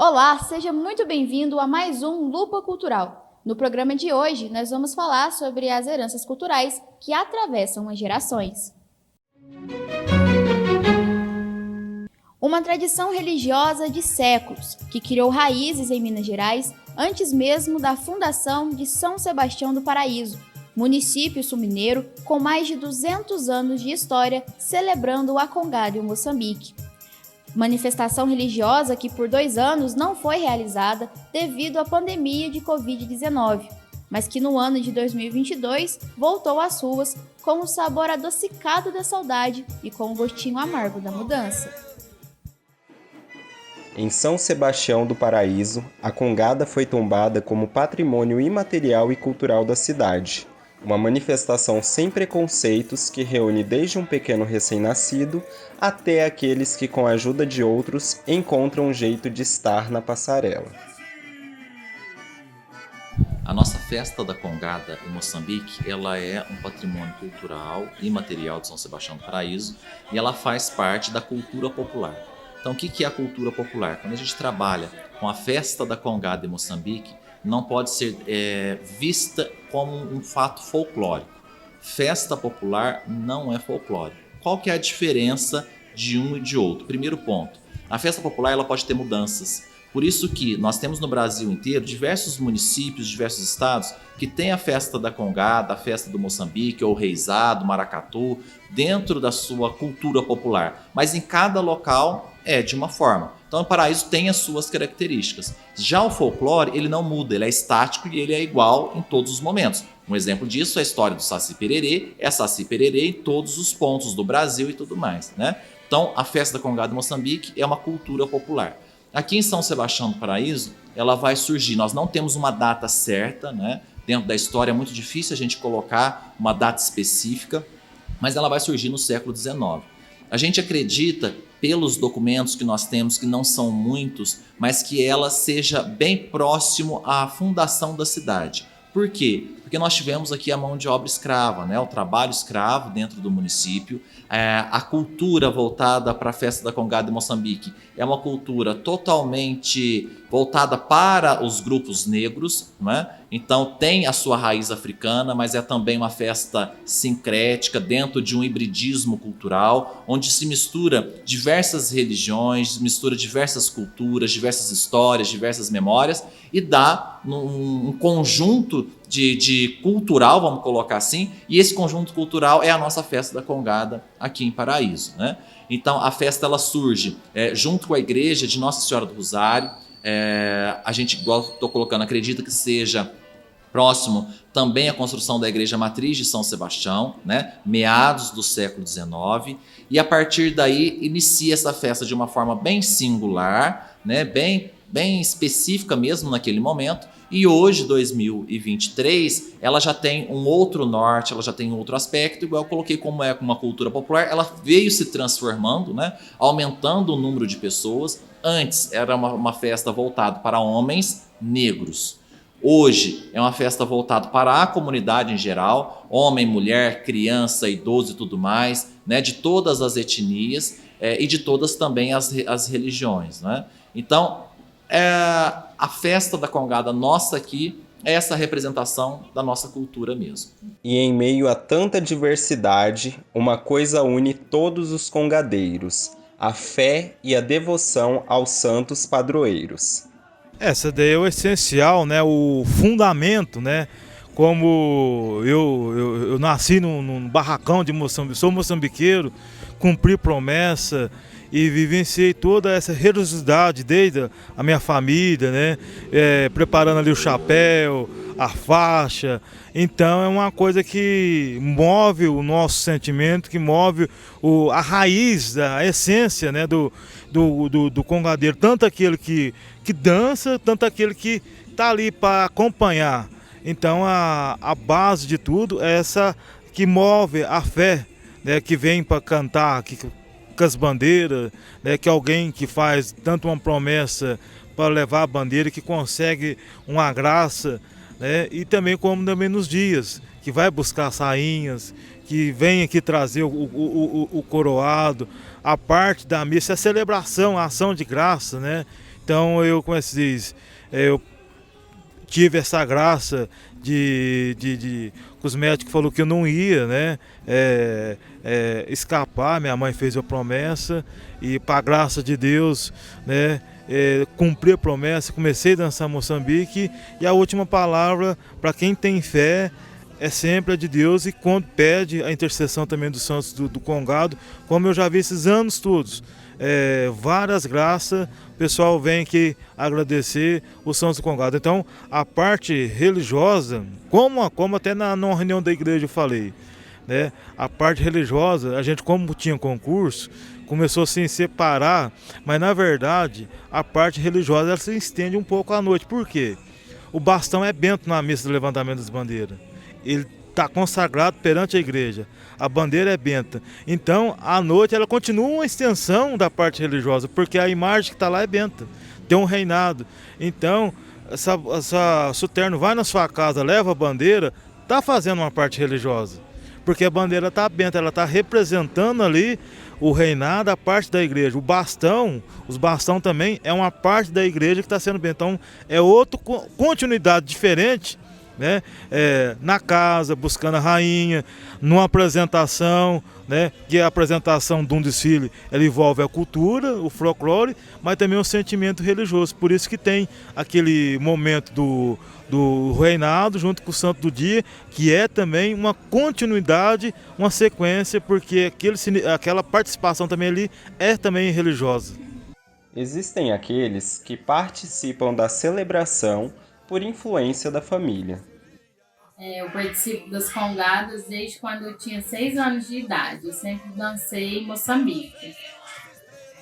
Olá, seja muito bem-vindo a mais um Lupa Cultural. No programa de hoje, nós vamos falar sobre as heranças culturais que atravessam as gerações. Uma tradição religiosa de séculos, que criou raízes em Minas Gerais antes mesmo da fundação de São Sebastião do Paraíso, município sul-mineiro com mais de 200 anos de história celebrando o Acongado em Moçambique. Manifestação religiosa que por 2 anos não foi realizada devido à pandemia de Covid-19, mas que no ano de 2022 voltou às ruas com o sabor adocicado da saudade e com o gostinho amargo da mudança. Em São Sebastião do Paraíso, a congada foi tombada como patrimônio imaterial e cultural da cidade. Uma manifestação sem preconceitos que reúne desde um pequeno recém-nascido até aqueles que, com a ajuda de outros, encontram um jeito de estar na passarela. A nossa festa da Congada em Moçambique, ela é um patrimônio cultural e imaterial de São Sebastião do Paraíso e ela faz parte da cultura popular. Então, o que é a cultura popular? Quando a gente trabalha com a festa da Congada em Moçambique, não pode ser vista como um fato folclórico. Festa popular não é folclore. Qual que é a diferença de um e de outro? Primeiro ponto, a festa popular ela pode ter mudanças. Por isso que nós temos no Brasil inteiro diversos municípios, diversos estados que têm a festa da Congada, a festa do Moçambique, ou Reisado, Maracatu, dentro da sua cultura popular. Mas em cada local é de uma forma. Então o Paraíso tem as suas características. Já o folclore, ele não muda, ele é estático e ele é igual em todos os momentos. Um exemplo disso é a história do Saci Pererê, é Saci Pererê em todos os pontos do Brasil e tudo mais, né? Então a festa da Congada de Moçambique é uma cultura popular. Aqui em São Sebastião do Paraíso, ela vai surgir, nós não temos uma data certa, né? Dentro da história é muito difícil a gente colocar uma data específica, mas ela vai surgir no século XIX. A gente acredita, pelos documentos que nós temos, que não são muitos, mas que ela seja bem próximo à fundação da cidade. Por quê? Porque nós tivemos aqui a mão de obra escrava, né? O trabalho escravo dentro do município. A cultura voltada para a festa da Congada de Moçambique é uma cultura totalmente voltada para os grupos negros, né? Então tem a sua raiz africana, mas é também uma festa sincrética dentro de um hibridismo cultural, onde se mistura diversas religiões, mistura diversas culturas, diversas histórias, diversas memórias e dá um conjunto de cultural, vamos colocar assim, e esse conjunto cultural é a nossa festa da Congada aqui em Paraíso, né? Então a festa ela surge junto com a igreja de Nossa Senhora do Rosário. A gente, igual estou colocando, acredita que seja próximo também a construção da igreja matriz de São Sebastião, né? Meados do século XIX, e a partir daí inicia essa festa de uma forma bem singular, né? bem específica mesmo naquele momento. E hoje, 2023, ela já tem um outro norte, ela já tem um outro aspecto, igual eu coloquei como é uma cultura popular, ela veio se transformando, né? Aumentando o número de pessoas. Antes era uma festa voltada para homens negros. Hoje é uma festa voltada para a comunidade em geral, homem, mulher, criança, idoso e tudo mais, né? De todas as etnias e de todas também as religiões, né? Então, a festa da Congada nossa aqui é essa representação da nossa cultura mesmo. E em meio a tanta diversidade, uma coisa une todos os congadeiros: a fé e a devoção aos santos padroeiros. Essa daí é o essencial, né? O fundamento, né? Como eu nasci num barracão de Moçambique, sou moçambiqueiro, cumpri promessa e vivenciei toda essa religiosidade desde a minha família, né? Preparando ali o chapéu, a faixa. Então é uma coisa que move o nosso sentimento, que move a raiz, a essência, né? do congadeiro, tanto aquele que dança, tanto aquele que está ali para acompanhar. Então a base de tudo é essa que move a fé, né? Que vem para cantar, com as bandeiras, né, que alguém que faz tanto uma promessa para levar a bandeira, que consegue uma graça, né, e também como também nos dias, que vai buscar sainhas, que vem aqui trazer o coroado, a parte da missa, a celebração, a ação de graça, né, Então eu, como é que se diz, eu tive essa graça de os médicos falaram que eu não ia, né, escapar. Minha mãe fez a promessa e, para a graça de Deus, né, cumpri a promessa, comecei a dançar Moçambique, e a última palavra para quem tem fé é sempre a de Deus, e quando pede a intercessão também dos santos do Congado, como eu já vi esses anos todos. Várias graças, o pessoal vem aqui agradecer os santos do Congado. Então, a parte religiosa, como até numa reunião da igreja eu falei, né? A parte religiosa, a gente, como tinha concurso, começou assim a separar, mas na verdade a parte religiosa ela se estende um pouco à noite. Por quê? O bastão é bento na missa do levantamento das bandeiras. Ele está consagrado perante a igreja. A bandeira é benta. Então, à noite, ela continua uma extensão da parte religiosa, porque a imagem que está lá é benta. Tem um reinado. Então, se o terno vai na sua casa, leva a bandeira, está fazendo uma parte religiosa. Porque a bandeira está benta, ela está representando ali o reinado, a parte da igreja. Os bastão também é uma parte da igreja que está sendo benta. Então, é outra continuidade diferente, né? Na casa, buscando a rainha, numa apresentação, né? Que a apresentação de um desfile, ela envolve a cultura, o folclore, mas também o sentimento religioso. Por isso que tem aquele momento do reinado junto com o santo do dia, que é também uma continuidade, uma sequência, porque aquela participação também ali é também religiosa. Existem aqueles que participam da celebração por influência da família. Eu participo das congadas desde quando eu tinha 6 anos de idade. Eu sempre dancei Moçambique.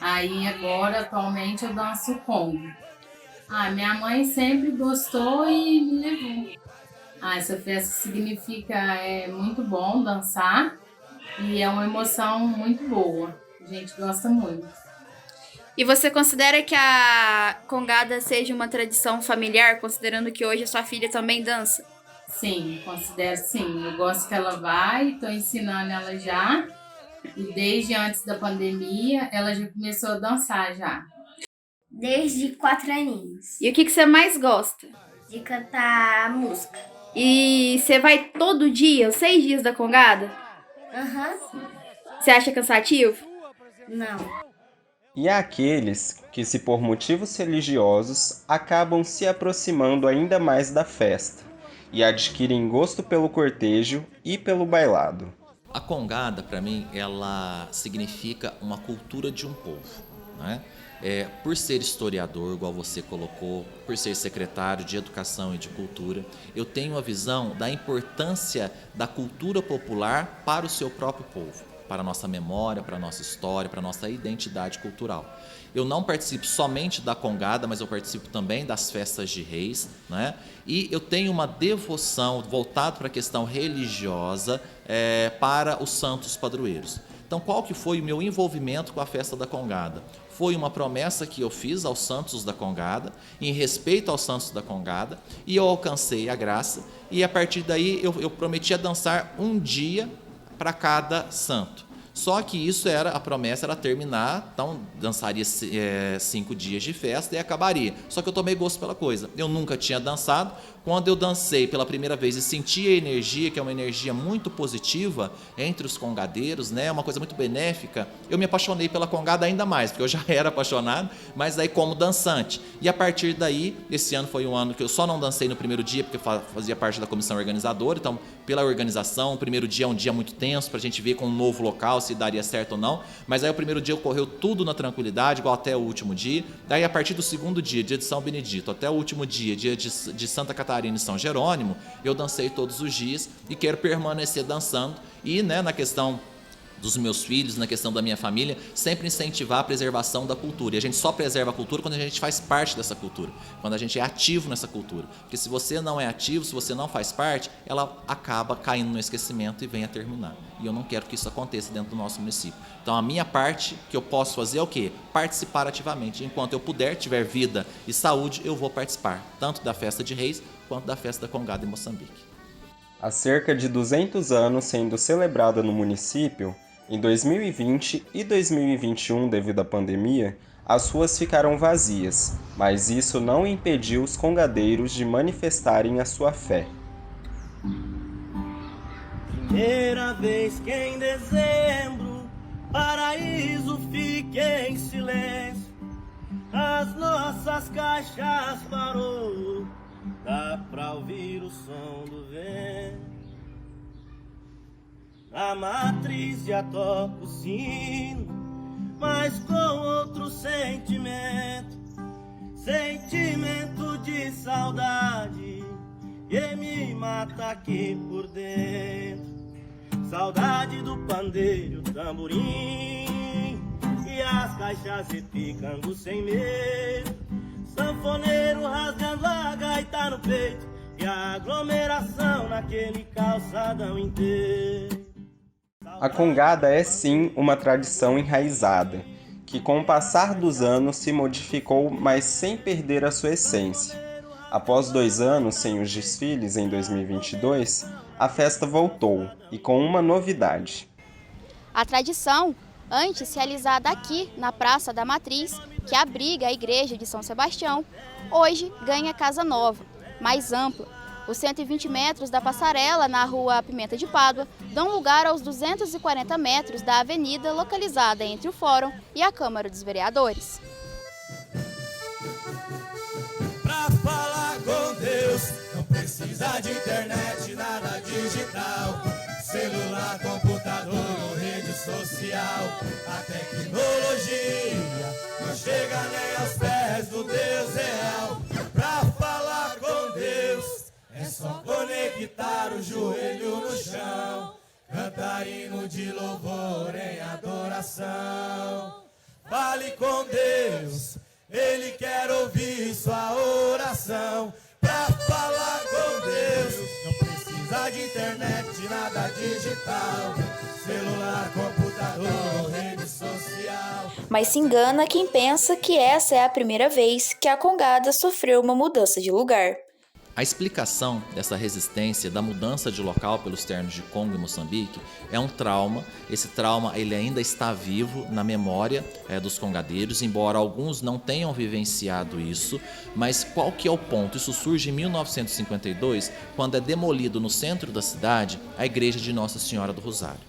Aí agora, atualmente, eu danço Congo. Minha mãe sempre gostou e me levou. Essa festa significa muito bom dançar e é uma emoção muito boa. A gente gosta muito. E você considera que a congada seja uma tradição familiar, considerando que hoje a sua filha também dança? Sim, considero sim. Eu gosto que ela vai, estou ensinando ela já. E desde antes da pandemia, ela já começou a dançar já. Desde 4 aninhos. E o que você mais gosta? De cantar música. E você vai todo dia, os 6 dias da congada? Você acha cansativo? Não. E há aqueles que, se por motivos religiosos, acabam se aproximando ainda mais da festa e adquirem gosto pelo cortejo e pelo bailado. A congada, para mim, ela significa uma cultura de um povo, né? Por ser historiador, igual você colocou, por ser secretário de Educação e de Cultura, eu tenho a visão da importância da cultura popular para o seu próprio povo, para a nossa memória, para a nossa história, para a nossa identidade cultural. Eu não participo somente da congada, mas eu participo também das festas de reis, né? E eu tenho uma devoção voltada para a questão religiosa para os santos padroeiros. Então, qual que foi o meu envolvimento com a festa da congada? Foi uma promessa que eu fiz aos santos da congada, em respeito aos santos da congada, e eu alcancei a graça, e a partir daí eu prometia dançar um dia para cada santo. Só que a promessa era terminar, então dançaria 5 dias de festa e acabaria. Só que eu tomei gosto pela coisa. Eu nunca tinha dançado. Quando eu dancei pela primeira vez e senti a energia, que é uma energia muito positiva entre os congadeiros, né, uma coisa muito benéfica, eu me apaixonei pela congada ainda mais, porque eu já era apaixonado, mas aí como dançante. E a partir daí, esse ano foi um ano que eu só não dancei no primeiro dia, porque eu fazia parte da comissão organizadora, então pela organização, o primeiro dia é um dia muito tenso, para a gente ver com um novo local se daria certo ou não, mas aí o primeiro dia ocorreu tudo na tranquilidade, igual até o último dia. Daí a partir do segundo dia, dia de São Benedito, até o último dia, dia de Santa Catarina e São Jerônimo, eu dancei todos os dias e quero permanecer dançando. E, né, na questão dos meus filhos, na questão da minha família, sempre incentivar a preservação da cultura. E a gente só preserva a cultura quando a gente faz parte dessa cultura, quando a gente é ativo nessa cultura. Porque se você não é ativo, se você não faz parte, ela acaba caindo no esquecimento e vem a terminar. E eu não quero que isso aconteça dentro do nosso município. Então a minha parte que eu posso fazer é o quê? Participar ativamente. Enquanto eu puder, tiver vida e saúde, eu vou participar, tanto da festa de Reis, quanto da festa da congada em Moçambique. Há cerca de 200 anos sendo celebrada no município, em 2020 e 2021, devido à pandemia, As ruas ficaram vazias, mas isso não impediu os congadeiros de manifestarem a sua fé. Primeira vez que em dezembro, Paraíso fica em silêncio. As nossas caixas parou, dá pra ouvir o som do vento. A matriz já toca o sino, mas com outro sentimento. Sentimento de saudade que me mata aqui por dentro. Saudade do pandeiro, tamborim e as caixas repicando sem medo. Sanfoneiro rasgando a gaita no peito e a aglomeração naquele calçadão inteiro. A congada é sim uma tradição enraizada, que com o passar dos anos se modificou, mas sem perder a sua essência. Após 2 anos sem os desfiles em 2022, a festa voltou, e com uma novidade. A tradição, antes realizada aqui na Praça da Matriz, que abriga a Igreja de São Sebastião, hoje ganha casa nova, mais ampla. Os 120 metros da passarela na rua Pimenta de Pádua dão lugar aos 240 metros da avenida localizada entre o Fórum e a Câmara dos Vereadores. Pra falar com Deus, não precisa de internet, nada digital. Celular, computador ou rede social. A tecnologia não chega nem aos pés do Deus real. Pra falar com Deus, é só conectar o joelho no chão, cantar hino de louvor em adoração. Fale com Deus, Ele quer ouvir sua oração. Pra falar com Deus, não precisa de internet, nada digital. Celular, computador, rede social. Mas se engana quem pensa que essa é a primeira vez que a congada sofreu uma mudança de lugar. A explicação dessa resistência, da mudança de local pelos ternos de Congo e Moçambique, é um trauma. Esse trauma ele ainda está vivo na memória dos congadeiros, embora alguns não tenham vivenciado isso. Mas qual que é o ponto? Isso surge em 1952, quando é demolido no centro da cidade a igreja de Nossa Senhora do Rosário.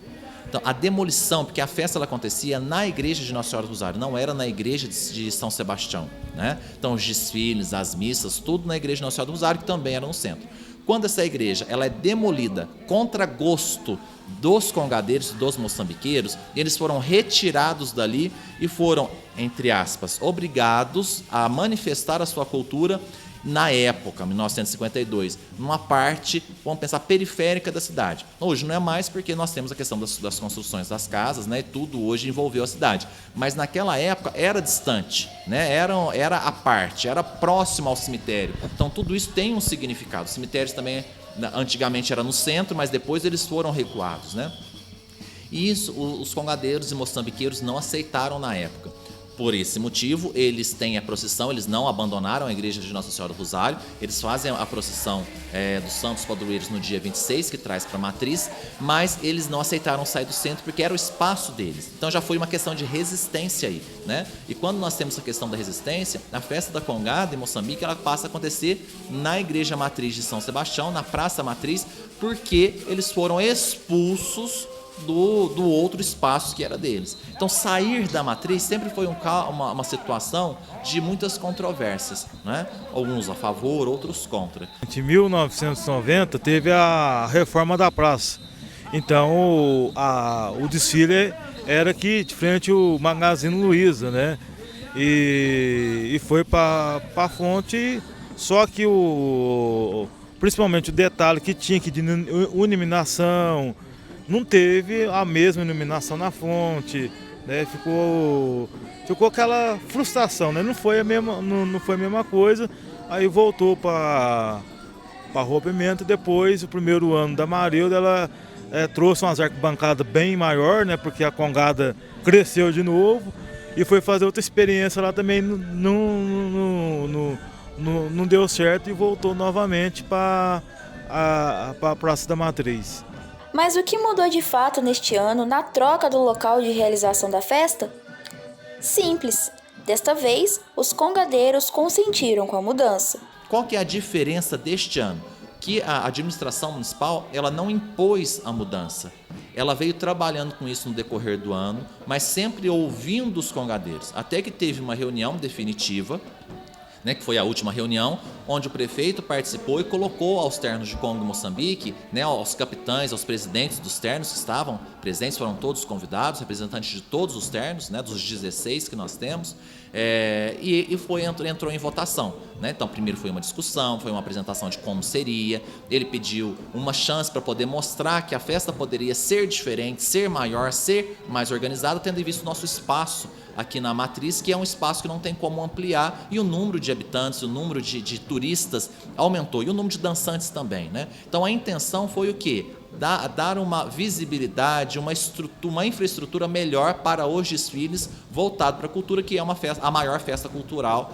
Então, a demolição, porque a festa ela acontecia na igreja de Nossa Senhora do Rosário, não era na igreja de São Sebastião, né? Então, os desfiles, as missas, tudo na igreja de Nossa Senhora do Rosário, que também era no centro. Quando essa igreja ela é demolida contra gosto dos congadeiros e dos moçambiqueiros, eles foram retirados dali e foram, entre aspas, obrigados a manifestar a sua cultura na época, 1952, numa parte, vamos pensar, periférica da cidade. Hoje não é mais porque nós temos a questão das construções das casas, né? Tudo hoje envolveu a cidade. Mas naquela época era distante, né? Era a parte, era próximo ao cemitério. Então tudo isso tem um significado. Os cemitérios também, antigamente era no centro, mas depois eles foram recuados, né? E isso os congadeiros e moçambiqueiros não aceitaram na época. Por esse motivo, eles têm a procissão, eles não abandonaram a igreja de Nossa Senhora do Rosário, eles fazem a procissão dos Santos Padroeiros no dia 26, que traz para a Matriz, mas eles não aceitaram sair do centro porque era o espaço deles. Então já foi uma questão de resistência aí, né? E quando nós temos a questão da resistência, a festa da Congada em Moçambique, ela passa a acontecer na igreja Matriz de São Sebastião, na Praça Matriz, porque eles foram expulsos do outro espaço que era deles. Então sair da matriz sempre foi uma situação de muitas controvérsias, né? Alguns a favor, outros contra. Em 1990 teve a reforma da praça. Então o desfile era aqui de frente ao Magazine Luiza, né? E foi para a fonte, só que principalmente o detalhe que tinha aqui de iluminação, não teve a mesma iluminação na fonte, né? Ficou aquela frustração, né? Não foi a mesma coisa. Aí voltou para a Rua Pimenta. Depois, o primeiro ano da Marilda, ela trouxe umas arquibancadas bem maior, né? Porque a congada cresceu de novo e foi fazer outra experiência lá também. Não deu certo e voltou novamente para a Praça da Matriz. Mas o que mudou de fato neste ano na troca do local de realização da festa? Simples. Desta vez, os congadeiros consentiram com a mudança. Qual que é a diferença deste ano? Que a administração municipal ela não impôs a mudança. Ela veio trabalhando com isso no decorrer do ano, mas sempre ouvindo os congadeiros. Até que teve uma reunião definitiva, né, que foi a última reunião, onde o prefeito participou e colocou aos ternos de Congo e Moçambique, né, aos capitães, aos presidentes dos ternos que estavam presentes, foram todos convidados, representantes de todos os ternos, né, dos 16 que nós temos, entrou em votação. Né? Então, primeiro foi uma discussão, foi uma apresentação de como seria, ele pediu uma chance para poder mostrar que a festa poderia ser diferente, ser maior, ser mais organizada, tendo em vista o nosso espaço aqui na Matriz, que é um espaço que não tem como ampliar, e o número de habitantes, o número de turistas aumentou, e o número de dançantes também. Né? Então, a intenção foi o quê? Dar uma visibilidade, uma infraestrutura melhor para os desfiles voltado para a cultura, que é a maior festa cultural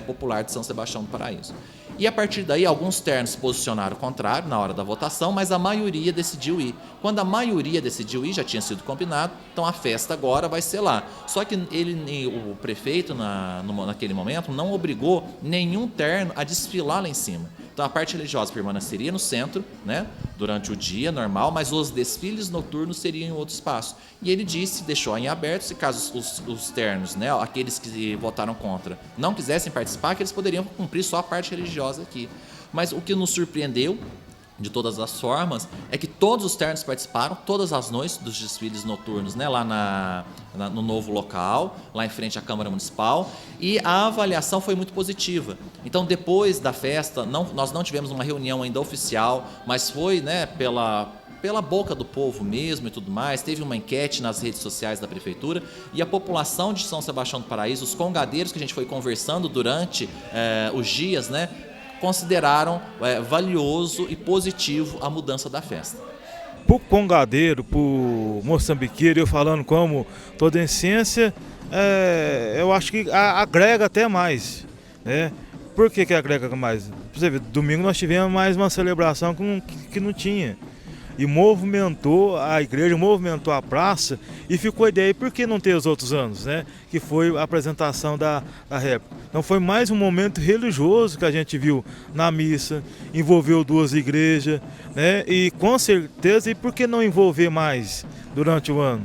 popular de São Sebastião do Paraíso. E a partir daí, alguns ternos se posicionaram contrário na hora da votação, mas a maioria decidiu ir. Quando a maioria decidiu ir, já tinha sido combinado, então a festa agora vai ser lá. Só que o prefeito, naquele momento, não obrigou nenhum terno a desfilar lá em cima. Então a parte religiosa permaneceria no centro, né, durante o dia normal, mas os desfiles noturnos seriam em outro espaço. E ele deixou em aberto, se caso os ternos, né, aqueles que votaram contra, não quisessem participar, que eles poderiam cumprir só a parte religiosa aqui. Mas o que nos surpreendeu, de todas as formas, é que todos os ternos participaram, todas as noites dos desfiles noturnos, né, lá no novo local, lá em frente à Câmara Municipal, e a avaliação foi muito positiva. Então, depois da festa, nós não tivemos uma reunião ainda oficial, mas foi, né, pela boca do povo mesmo e tudo mais, teve uma enquete nas redes sociais da Prefeitura, e a população de São Sebastião do Paraíso, os congadeiros que a gente foi conversando durante os dias, né, consideraram valioso e positivo a mudança da festa. Para o congadeiro, para o moçambiqueiro, eu falando como todensense, eu acho que agrega até mais. Né? Por que agrega mais? Por exemplo, domingo nós tivemos mais uma celebração que não tinha. E movimentou a igreja, movimentou a praça, e ficou a ideia, por que não ter os outros anos, né? Que foi a apresentação da réplica. Então foi mais um momento religioso que a gente viu na missa, envolveu duas igrejas, né? E com certeza, e por que não envolver mais durante o ano?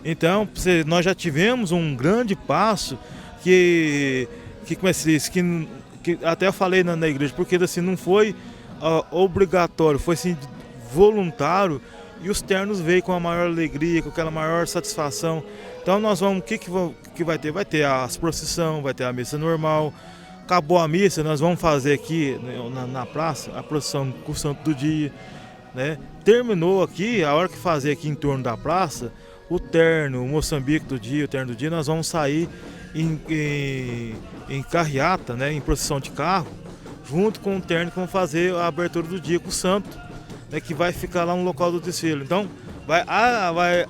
Então, nós já tivemos um grande passo que como é que se diz, que até eu falei na igreja, porque assim, não foi obrigatório, foi assim, voluntário, e os ternos veio com a maior alegria, com aquela maior satisfação. Então nós vamos, o que vai ter? Vai ter as procissão, vai ter a missa normal. Acabou a missa, nós vamos fazer aqui na praça a procissão com o Santo do Dia. Né? Terminou aqui, a hora que fazer aqui em torno da praça, o terno, o Moçambique do dia, o terno do dia, nós vamos sair em carreata, né? Em procissão de carro, junto com o terno que vamos fazer a abertura do dia com o santo, que vai ficar lá no local do desfile. Então vai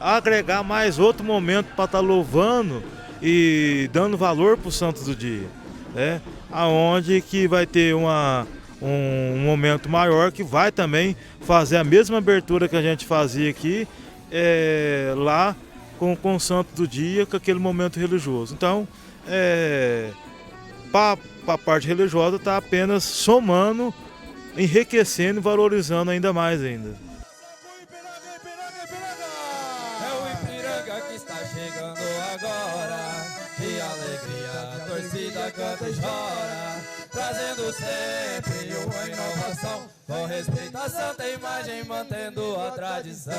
agregar mais outro momento para estar louvando e dando valor para o santo do dia, né? Aonde que vai ter um momento maior, que vai também fazer a mesma abertura que a gente fazia aqui lá com o santo do dia, com aquele momento religioso. Então para a parte religiosa está apenas somando, enriquecendo e valorizando ainda mais ainda. É o Ipiranga que está chegando agora, de alegria a torcida canta e chora, trazendo sempre uma inovação, com respeito à santa imagem, mantendo a tradição.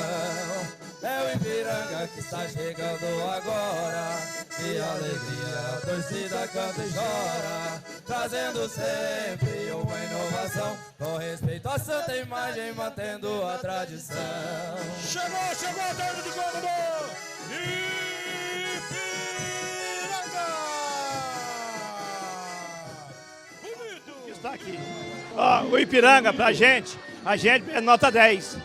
É o Ipiranga que está chegando agora, de alegria a torcida canta e chora, trazendo sempre uma inovação, com respeito à santa imagem, mantendo a tradição. Chegou a tarde de Governador Ipiranga! Bonito! Está aqui. O Ipiranga pra gente, a gente é nota 10,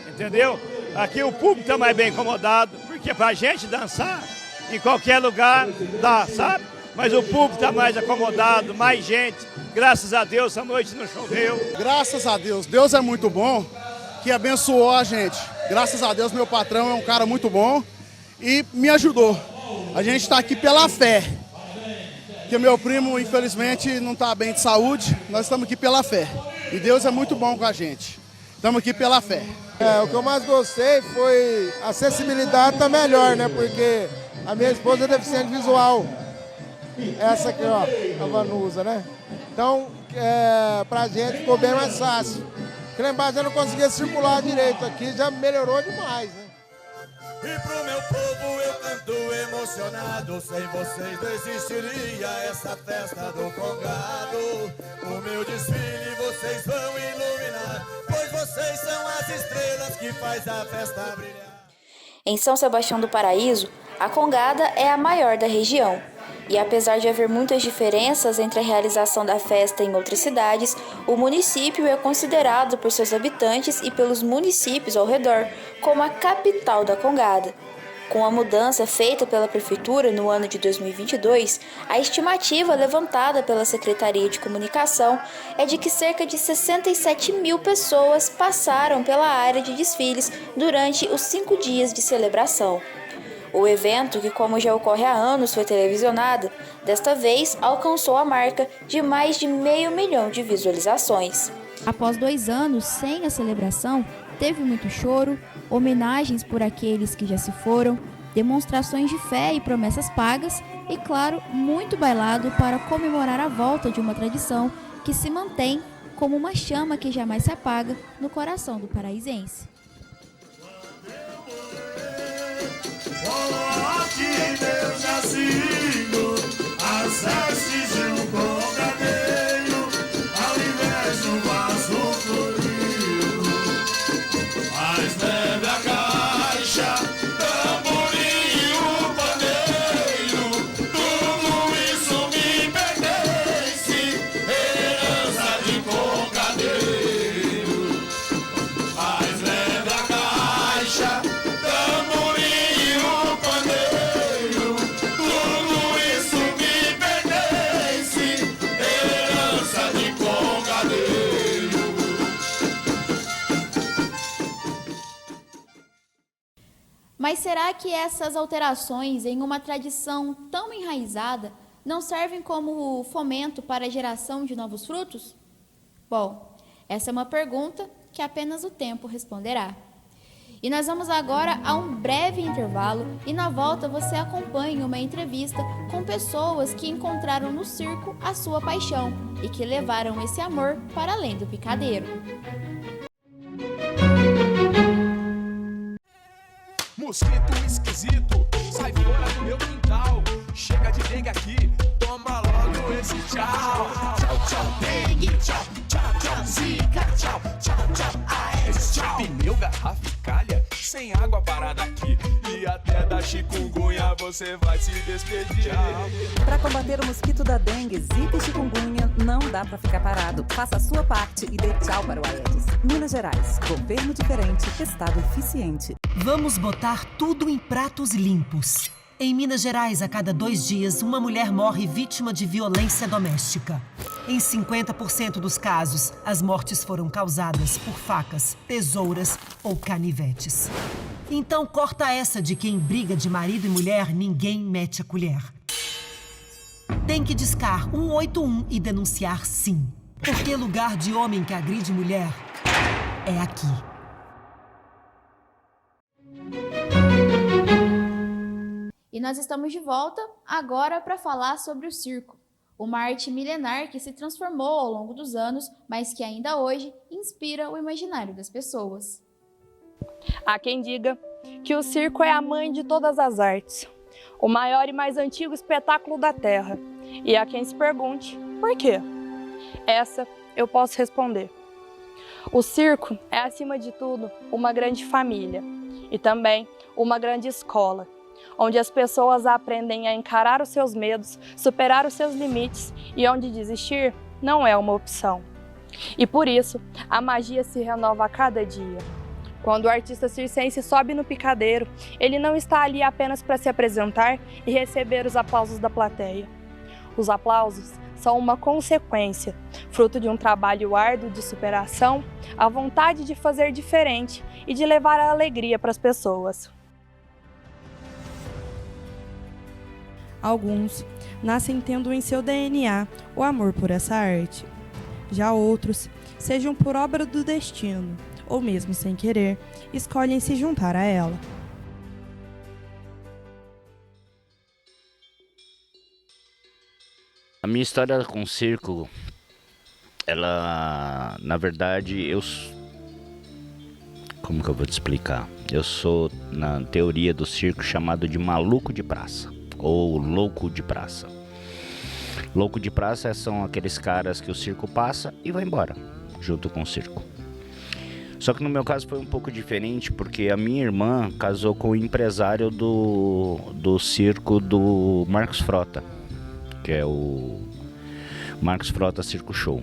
entendeu? Aqui o público está mais bem acomodado, porque pra gente dançar em qualquer lugar dá, sabe? Mas o público está mais acomodado, mais gente. Graças a Deus, essa noite não choveu. Graças a Deus, Deus é muito bom, que abençoou a gente. Graças a Deus, meu patrão é um cara muito bom e me ajudou. A gente está aqui pela fé. que meu primo, infelizmente, não está bem de saúde. Nós estamos aqui pela fé. E Deus é muito bom com a gente. Estamos aqui pela fé. O que eu mais gostei foi a acessibilidade tá melhor, né? Porque a minha esposa é deficiente visual. Essa aqui, ó, a Vanusa, né? Então, pra gente ficou bem mais fácil. Porque lá embaixo eu não conseguia circular direito, aqui já melhorou demais, né? E pro meu povo eu canto emocionado, sem vocês não existiria essa festa do Congado. O meu desfile vocês vão iluminar, pois vocês são as estrelas que faz a festa brilhar. Em São Sebastião do Paraíso, a Congada é a maior da região. E apesar de haver muitas diferenças entre a realização da festa em outras cidades, o município é considerado por seus habitantes e pelos municípios ao redor como a capital da Congada. Com a mudança feita pela Prefeitura no ano de 2022, a estimativa levantada pela Secretaria de Comunicação é de que cerca de 67 mil pessoas passaram pela área de desfiles durante os 5 dias de celebração. O evento, que como já ocorre há anos foi televisionado, desta vez alcançou a marca de mais de 500 mil de visualizações. Após 2 anos sem a celebração, teve muito choro, homenagens por aqueles que já se foram, demonstrações de fé e promessas pagas e, claro, muito bailado para comemorar a volta de uma tradição que se mantém como uma chama que jamais se apaga no coração do paraísense. Coloque Deus nascido, as vestes de um congadeiro, ao invés de um vaso florido. Mas leve a caixa, tamborim e o pandeiro, tudo isso me pertence, herança de congadeiro. Mas leve a caixa, Mas será que essas alterações em uma tradição tão enraizada não servem como fomento para a geração de novos frutos? Bom, essa é uma pergunta que apenas o tempo responderá. E nós vamos agora a um breve intervalo e na volta você acompanha uma entrevista com pessoas que encontraram no circo a sua paixão e que levaram esse amor para além do picadeiro. Mosquito esquisito, sai fora do meu quintal. Chega de dengue aqui, toma logo esse tchau. Tchau, tchau, dengue, tchau, tchau, tchau, zika, tchau, tchau, tchau, aedes, tchau. Pneu, garrafa e calha, sem água parada aqui. E até da chikungunya você vai se despedir. Para combater o mosquito da dengue, zika e chikungunya, não dá pra ficar parado. Faça a sua parte e dê tchau para o Aedes. Minas Gerais, governo diferente, estado eficiente. Vamos botar tudo em pratos limpos. Em Minas Gerais, a cada 2 dias, uma mulher morre vítima de violência doméstica. Em 50% dos casos, as mortes foram causadas por facas, tesouras ou canivetes. Então corta essa de que em briga de marido e mulher, ninguém mete a colher. Tem que discar 181 e denunciar sim. Porque lugar de homem que agride mulher é aqui. E nós estamos de volta agora para falar sobre o circo, uma arte milenar que se transformou ao longo dos anos, mas que ainda hoje inspira o imaginário das pessoas. Há quem diga que o circo é a mãe de todas as artes, o maior e mais antigo espetáculo da Terra. E há quem se pergunte, por quê? Essa eu posso responder. O circo é, acima de tudo, uma grande família e também uma grande escola, onde as pessoas aprendem a encarar os seus medos, superar os seus limites e onde desistir não é uma opção. E por isso, a magia se renova a cada dia. Quando o artista circense sobe no picadeiro, ele não está ali apenas para se apresentar e receber os aplausos da plateia. Os aplausos são uma consequência, fruto de um trabalho árduo de superação, a vontade de fazer diferente e de levar a alegria para as pessoas. Alguns nascem tendo em seu DNA o amor por essa arte. Já outros, sejam por obra do destino, ou mesmo sem querer, escolhem se juntar a ela. A minha história com o circo, ela, na verdade, como que eu vou te explicar? Eu sou, na teoria do circo, chamado de maluco de praça, ou louco de praça. Louco de praça são aqueles caras que o circo passa e vai embora, junto com o circo. Só que no meu caso foi um pouco diferente, porque a minha irmã casou com o empresário do circo do Marcos Frota, que é o Marcos Frota Circo Show.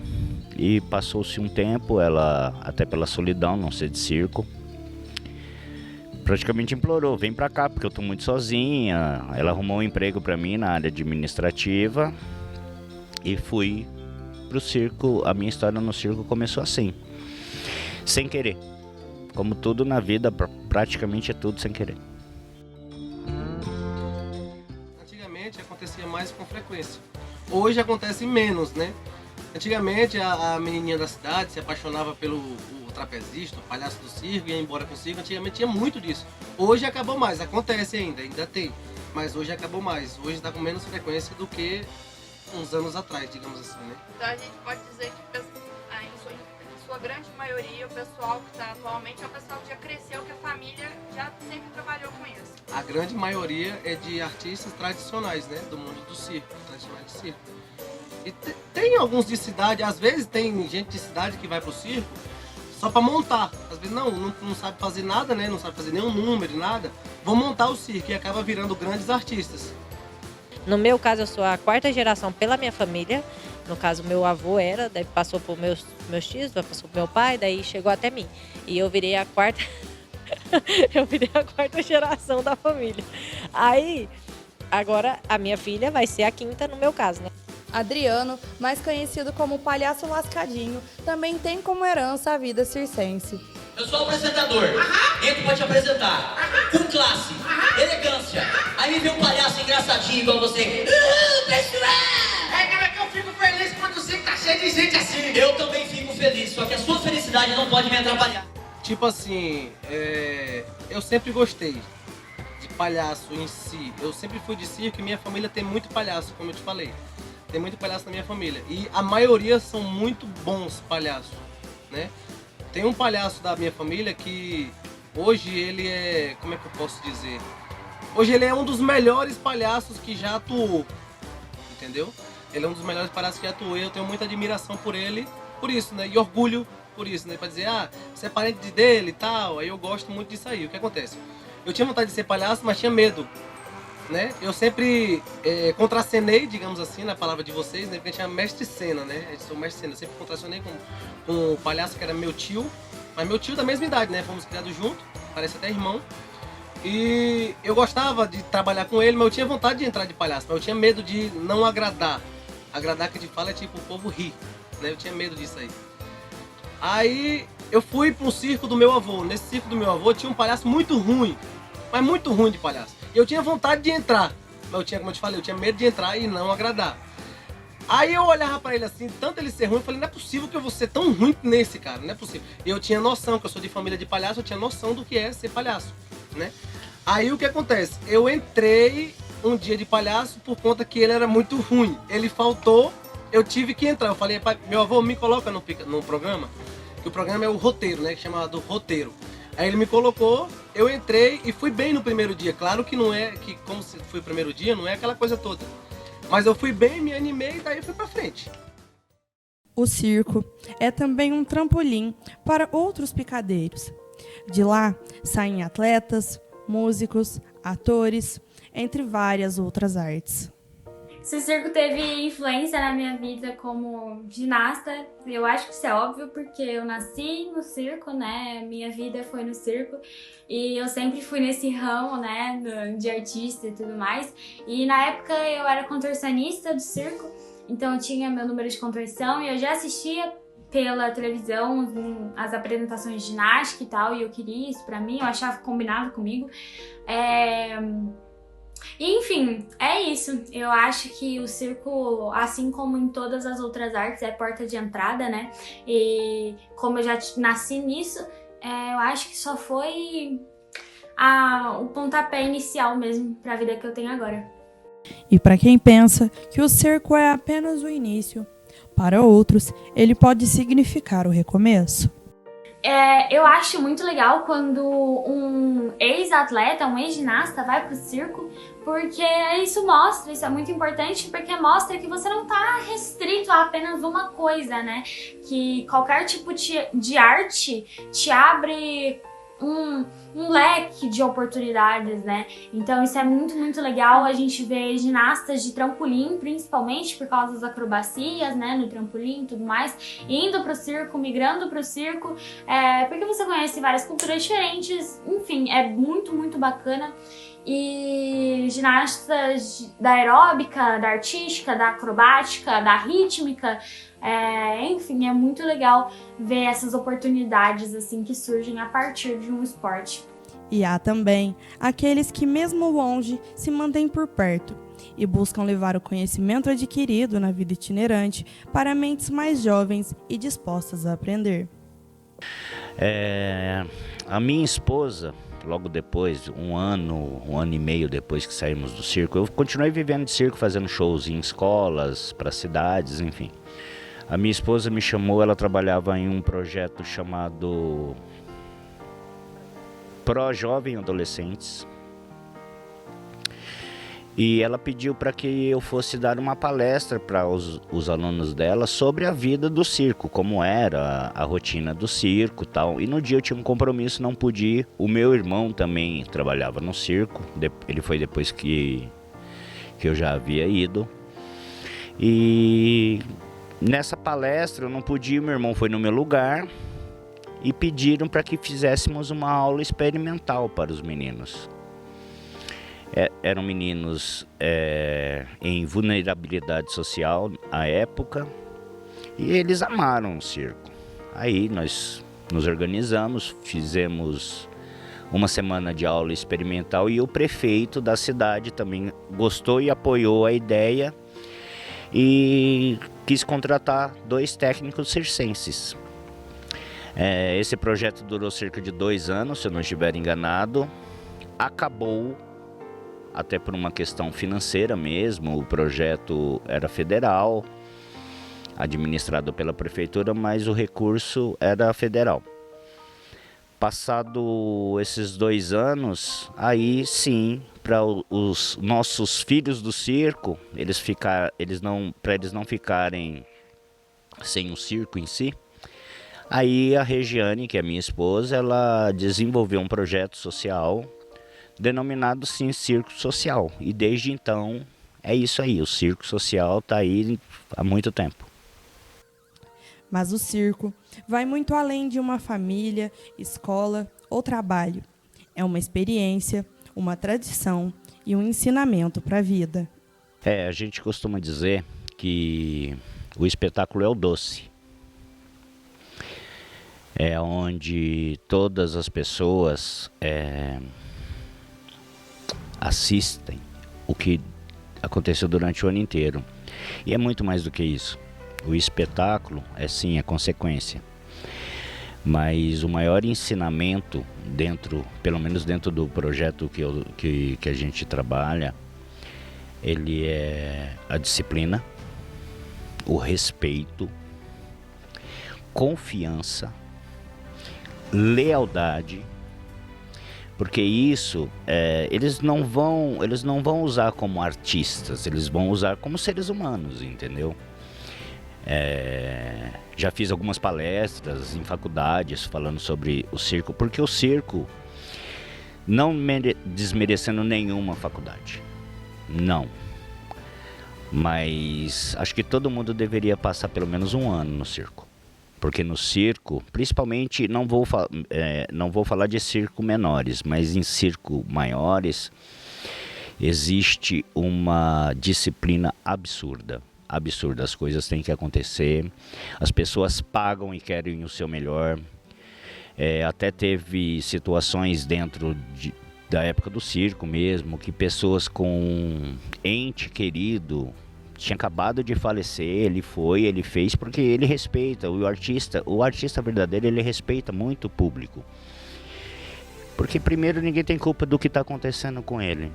E passou-se um tempo, ela, até pela solidão, não ser de circo, praticamente implorou, vem pra cá, porque eu tô muito sozinha. Ela arrumou um emprego pra mim na área administrativa e fui pro circo. A minha história no circo começou assim, sem querer. Como tudo na vida, praticamente é tudo sem querer. Antigamente acontecia mais com frequência. Hoje acontece menos, né? Antigamente a menininha da cidade se apaixonava pelo trapezista, o palhaço do circo, ia embora com o circo. Antigamente tinha muito disso. Hoje acabou mais, acontece ainda tem. Mas hoje acabou mais. Hoje está com menos frequência do que uns anos atrás, digamos assim, né? Então a gente pode dizer que em sua grande maioria o pessoal que está atualmente é o pessoal que já cresceu, que a família já sempre trabalhou com isso. A grande maioria é de artistas tradicionais, né? Do mundo do circo, tradicionais de circo. E tem alguns de cidade, às vezes tem gente de cidade que vai pro circo só para montar. Às vezes não sabe fazer nada, né? Não sabe fazer nenhum número, nada. Vão montar o circo e acaba virando grandes artistas. No meu caso, eu sou a 4ª geração pela minha família. No caso, meu avô era, daí passou por meus tios, passou pro meu pai, daí chegou até mim. E eu virei a 4ª eu virei a 4ª geração da família. Aí, agora a minha filha vai ser a 5ª no meu caso, né? Adriano, mais conhecido como Palhaço Lascadinho, também tem como herança a vida circense. Eu sou o apresentador. Entro pra te apresentar. Com classe, elegância. Aí me vê um palhaço engraçadinho igual você. Pessoal! É, cara, que eu fico feliz quando você tá cheio de gente assim. Eu também fico feliz, só que a sua felicidade não pode me atrapalhar. Tipo assim, eu sempre gostei de palhaço em si. Eu sempre fui de circo e minha família tem muito palhaço, como eu te falei. Tem muito palhaço na minha família. E a maioria são muito bons palhaços, né? Tem um palhaço da minha família que hoje ele é... Como é que eu posso dizer? Hoje ele é um dos melhores palhaços que já atuou, entendeu? Ele é um dos melhores palhaços que atuou. Eu tenho muita admiração por ele, por isso, né? E orgulho por isso, né? Pra dizer, você é parente dele e tal. Aí eu gosto muito disso aí. O que acontece? Eu tinha vontade de ser palhaço, mas tinha medo, né? Eu sempre contracenei, digamos assim, na palavra de vocês, né? Porque a gente é mestre-cena, né? Eu sou mestre-cena. Eu sempre contracenei com um palhaço que era meu tio, mas meu tio da mesma idade, né? Fomos criados juntos, parece até irmão. E eu gostava de trabalhar com ele, mas eu tinha vontade de entrar de palhaço, mas eu tinha medo de não agradar. Agradar que a gente fala é tipo, o povo ri, né? Eu tinha medo disso aí. Aí eu fui para um circo do meu avô. Nesse circo do meu avô tinha um palhaço muito ruim, mas muito ruim de palhaço. Eu tinha vontade de entrar, mas eu tinha, como eu te falei, eu tinha medo de entrar e não agradar. Aí eu olhava pra ele assim, tanto ele ser ruim, eu falei, não é possível que eu vou ser tão ruim nesse cara, não é possível. E eu tinha noção, que eu sou de família de palhaço, eu tinha noção do que é ser palhaço, né? Aí o que acontece? Eu entrei um dia de palhaço por conta que ele era muito ruim. Ele faltou, eu tive que entrar. Eu falei, pai, meu avô, me coloca no programa, que o programa é o roteiro, né? Que chama do roteiro. Aí ele me colocou, eu entrei e fui bem no primeiro dia. Claro que não é, que como foi o primeiro dia, não é aquela coisa toda. Mas eu fui bem, me animei e daí fui pra frente. O circo é também um trampolim para outros picadeiros. De lá saem atletas, músicos, atores, entre várias outras artes. Se o circo teve influência na minha vida como ginasta, eu acho que isso é óbvio, porque eu nasci no circo, né? Minha vida foi no circo e eu sempre fui nesse ramo, né, de artista e tudo mais. E na época eu era contorcionista do circo, então eu tinha meu número de contorção e eu já assistia pela televisão as apresentações de ginástica e tal, e eu queria isso pra mim, eu achava combinado comigo. E, enfim, é isso. Eu acho que o circo, assim como em todas as outras artes, é porta de entrada, né? E como eu já nasci nisso, eu acho que só foi o pontapé inicial mesmo para a vida que eu tenho agora. E para quem pensa que o circo é apenas o início, para outros, ele pode significar o recomeço. Eu acho muito legal quando um ex-atleta, um ex-ginasta vai pro circo, porque isso é muito importante, porque mostra que você não está restrito a apenas uma coisa, né? Que qualquer tipo de arte te abre um leque de oportunidades, né? Então isso é muito, muito legal. A gente vê ginastas de trampolim, principalmente por causa das acrobacias, né? No trampolim e tudo mais, indo pro circo, migrando pro circo, porque você conhece várias culturas diferentes. Enfim, é muito, muito bacana. E ginastas da aeróbica, da artística, da acrobática, da rítmica, enfim, é muito legal ver essas oportunidades assim que surgem a partir de um esporte. E há também aqueles que, mesmo longe, se mantêm por perto e buscam levar o conhecimento adquirido na vida itinerante para mentes mais jovens e dispostas a aprender. A minha esposa, logo depois, um ano e meio depois que saímos do circo, eu continuei vivendo de circo, fazendo shows em escolas, para cidades, enfim. A minha esposa me chamou, ela trabalhava em um projeto chamado Pro Jovem Adolescentes. E ela pediu para que eu fosse dar uma palestra para os alunos dela sobre a vida do circo, como era a rotina do circo e tal. E no dia eu tinha um compromisso, não pude ir. O meu irmão também trabalhava no circo, ele foi depois que eu já havia ido. E nessa palestra eu não pude ir, meu irmão foi no meu lugar e pediram para que fizéssemos uma aula experimental para os meninos. Eram meninos em vulnerabilidade social à época e eles amaram o circo. Aí nós nos organizamos, fizemos uma semana de aula experimental e o prefeito da cidade também gostou e apoiou a ideia e quis contratar 2 técnicos circenses. Esse projeto durou cerca de 2 anos, se eu não estiver enganado. Acabou até por uma questão financeira mesmo, o projeto era federal, administrado pela prefeitura, mas o recurso era federal. Passado esses 2 anos, aí sim, para os nossos filhos do circo, para eles não ficarem sem o circo em si, aí a Regiane, que é minha esposa, ela desenvolveu um projeto social denominado sim Circo Social. E desde então é isso aí, o Circo Social está aí há muito tempo. Mas o circo vai muito além de uma família, escola ou trabalho. É uma experiência, uma tradição e um ensinamento para a vida. A gente costuma dizer que o espetáculo é o doce. É onde todas as pessoas assistem o que aconteceu durante o ano inteiro. E é muito mais do que isso. O espetáculo é consequência. Mas o maior ensinamento pelo menos dentro do projeto que a gente trabalha, ele é a disciplina, o respeito, confiança, lealdade. Porque isso, eles não vão usar como artistas, eles vão usar como seres humanos, entendeu? Já fiz algumas palestras em faculdades falando sobre o circo, porque o circo, não desmerecendo nenhuma faculdade, não. Mas acho que todo mundo deveria passar pelo menos 1 ano no circo. Porque no circo, principalmente, não vou falar de circo menores, mas em circo maiores, existe uma disciplina absurda. Absurda, as coisas têm que acontecer, as pessoas pagam e querem o seu melhor. Até teve situações dentro da época do circo mesmo, que pessoas com ente querido tinha acabado de falecer, ele fez porque ele respeita o artista verdadeiro, ele respeita muito o público. Porque primeiro ninguém tem culpa do que está acontecendo com ele.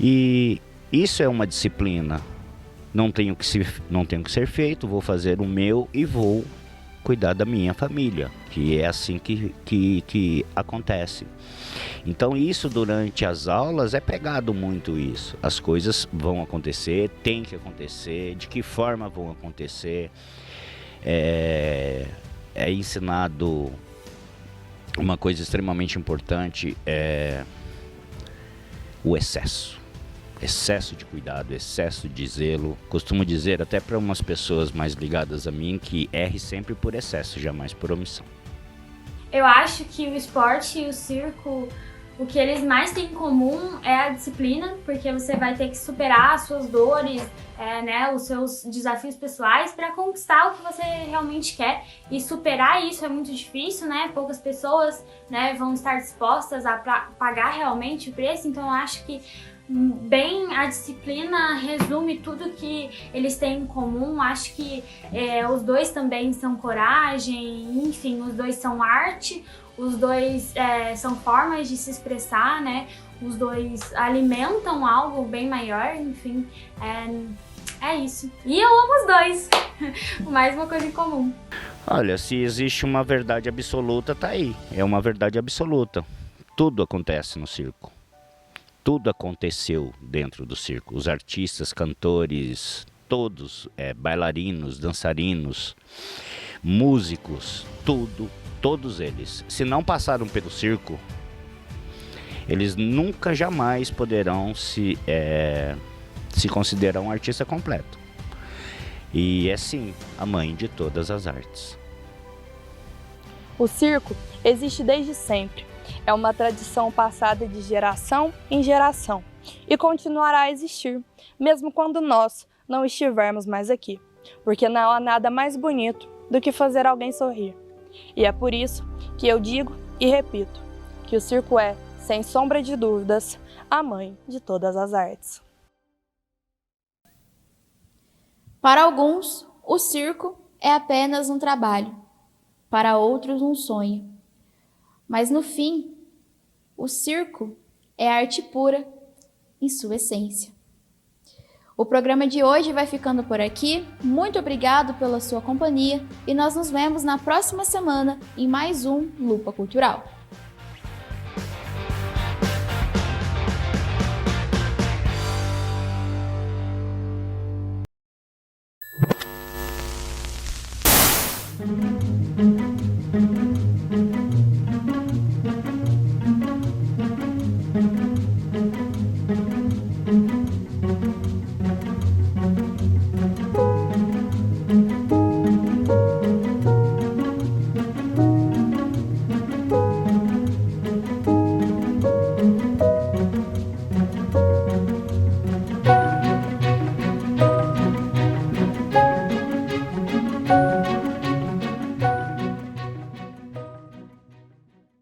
E isso é uma disciplina. Não tenho que ser feito, vou fazer o meu e vou cuidar da minha família, que é assim que acontece. Então isso durante as aulas é pegado muito isso. As coisas vão acontecer, tem que acontecer, de que forma vão acontecer. É ensinado uma coisa extremamente importante, é o excesso de cuidado, excesso de zelo. Costumo dizer até para umas pessoas mais ligadas a mim que erre sempre por excesso, jamais por omissão. Eu acho que o esporte e o circo, o que eles mais têm em comum é a disciplina, porque você vai ter que superar as suas dores, né, os seus desafios pessoais para conquistar o que você realmente quer. E superar isso é muito difícil, né? Poucas pessoas, né, vão estar dispostas a pagar realmente o preço. Então eu acho que bem a disciplina resume tudo que eles têm em comum. Acho que os dois também são coragem, enfim, os dois são arte, os dois são formas de se expressar, né? Os dois alimentam algo bem maior, enfim, é isso. E eu amo os dois, mais uma coisa em comum. Olha, se existe uma verdade absoluta, tá aí, é uma verdade absoluta. Tudo acontece no circo. Tudo aconteceu dentro do circo. Os artistas, cantores, todos, bailarinos, dançarinos, músicos, todos eles. Se não passaram pelo circo, eles nunca, jamais poderão se considerar um artista completo. E é sim a mãe de todas as artes. O circo existe desde sempre. É uma tradição passada de geração em geração e continuará a existir, mesmo quando nós não estivermos mais aqui, porque não há nada mais bonito do que fazer alguém sorrir. E é por isso que eu digo e repito que o circo é, sem sombra de dúvidas, a mãe de todas as artes. Para alguns, o circo é apenas um trabalho, para outros um sonho. Mas no fim, o circo é arte pura em sua essência. O programa de hoje vai ficando por aqui. Muito obrigado pela sua companhia e nós nos vemos na próxima semana em mais um Lupa Cultural.